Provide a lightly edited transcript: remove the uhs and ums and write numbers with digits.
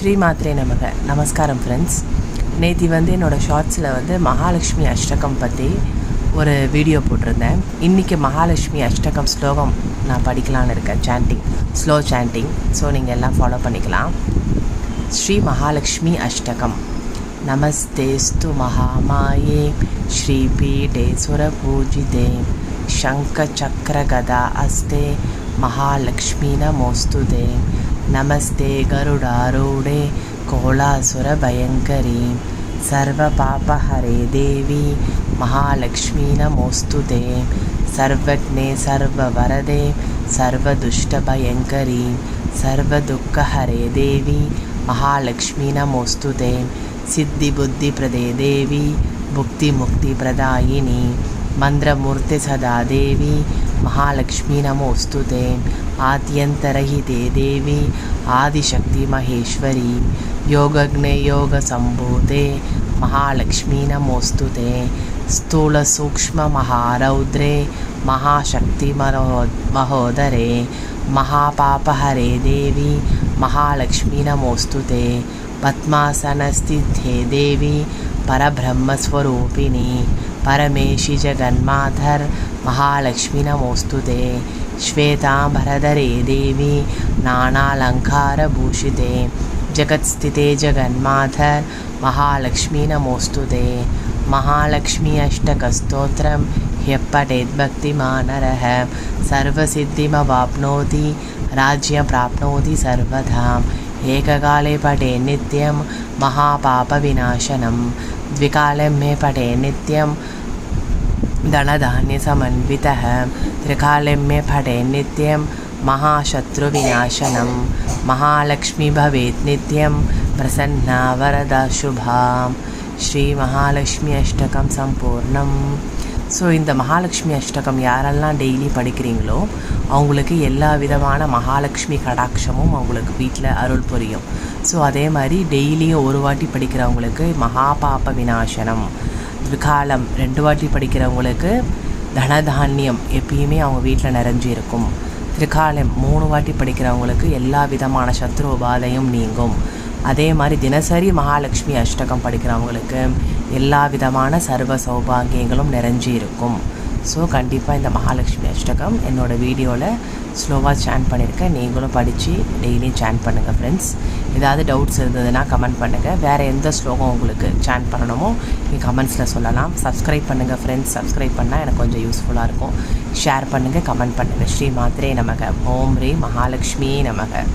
ஸ்ரீமாத்ரே நமக. நமஸ்காரம் ஃப்ரெண்ட்ஸ். நேற்று என்னோடய ஷார்ட்ஸில் மகாலட்சுமி அஷ்டகம் பற்றி ஒரு வீடியோ போட்டிருந்தேன். இன்றைக்கி மகாலட்சுமி அஷ்டகம் ஸ்லோகம் நான் படிக்கலான்னு இருக்கேன். Sanding, slow sanding. ஸோ நீங்கள் எல்லாம் ஃபாலோ பண்ணிக்கலாம். ஸ்ரீ மகாலட்சுமி அஷ்டகம். நமஸ்தேஸ்து மகாமாயே ஸ்ரீபீடே சுரபூஜிதே शङ्खचक्रगदा अस्ते महालक्ष्मी नमोस्तुते नमस्ते गरुडारूढे कोलासुरभयङ्करी सर्वपापहरे देवी महालक्ष्मी नमोस्तुते सर्वज्ञे सर्ववरदे सर्वदुष्टभयङ्करी सर्वदुःखहरे देवी महालक्ष्मी नमोस्तुते सिद्धिबुद्धिप्रदे देवी भुक्तिमुक्तिप्रदायिनी मंत्रमूर्ति सदा देवी महालक्ष्मी नमोस्तुते आद्यंतरहिते देवी आदिशक्ति महेश्वरी योगज्ञे योग संभूते महालक्ष्मी नमोस्तुते स्थूल सूक्ष्म महारौद्रे महाशक्ति महोदरे महापापहरे देवी महालक्ष्मी नमोस्तुते पद्मासनस्थिते देवी परब्रह्मस्वरूपिणी परमेशि जगन्माधर महालक्ष्मी नमोस्तुते श्वेतांबरधरे देवी नानालंकारभूषिते जगत्स्थिते जगन्माधर महालक्ष्मी नमोस्तुते महालक्ष्मी अष्टकस्तोत्रं ह्यः पठेत् भक्तिमानरः सर्वसिद्धिमवाप्नोति राज्यं प्राप्नोति सर्वदा एककाले पठे नित्यं महापापविनाशनं द्विकाले में पठे नित्यं धनधान्यसमन्वितः त्रिकाले में पठे नित्यं महाशत्रुविनाशनं महालक्ष्मी भवेत् नित्यं प्रसन्ना वरदा शुभा. श्री महालक्ष्मी अष्टकम संपूर्णம். ஸோ இந்த மகாலட்சுமி அஷ்டகம் யாரெல்லாம் டெய்லி படிக்கிறீங்களோ அவங்களுக்கு எல்லா விதமான மகாலட்சுமி கடாட்சமும் அவங்களுக்கு வீட்டில் அருள் புரியும். ஸோ அதே மாதிரி டெய்லியும் ஒரு வாட்டி படிக்கிறவங்களுக்கு மகாபாப விநாசனம், விகாலம் 2 வாட்டி படிக்கிறவங்களுக்கு தனதானியம் எப்பயுமே அவங்க வீட்டில் நிறைஞ்சு இருக்கும். திரிகாலம் 3 வாட்டி படிக்கிறவங்களுக்கு எல்லா விதமான சத்ரு உபாதையும் நீங்கும். அதே மாதிரி தினசரி மகாலட்சுமி அஷ்டகம் படிக்கிறவங்களுக்கு எல்லா விதமான சர்வ சௌபாகியங்களும் நிறைஞ்சு இருக்கும். ஸோ கண்டிப்பாக இந்த மகாலட்சுமி அஷ்டகம் என்னோடய வீடியோவில் ஸ்லோவாக சாண்ட் பண்ணியிருக்கேன். நீங்களும் படித்து டெய்லியும் சாண்ட் பண்ணுங்கள் ஃப்ரெண்ட்ஸ். ஏதாவது டவுட்ஸ் இருந்ததுன்னா கமெண்ட் பண்ணுங்கள். வேறு எந்த ஸ்லோகம் உங்களுக்கு சாண்ட் பண்ணணுமோ நீங்கள் கமெண்ட்ஸில் சொல்லலாம். சப்ஸ்கிரைப் பண்ணுங்கள் ஃப்ரெண்ட்ஸ். சப்ஸ்கிரைப் பண்ணால் எனக்கு கொஞ்சம் யூஸ்ஃபுல்லாக இருக்கும். ஷேர் பண்ணுங்கள், கமெண்ட் பண்ணுங்கள். ஸ்ரீ மாத்ரே நமக. ஓம் ரீ மகாலட்சுமி நமக.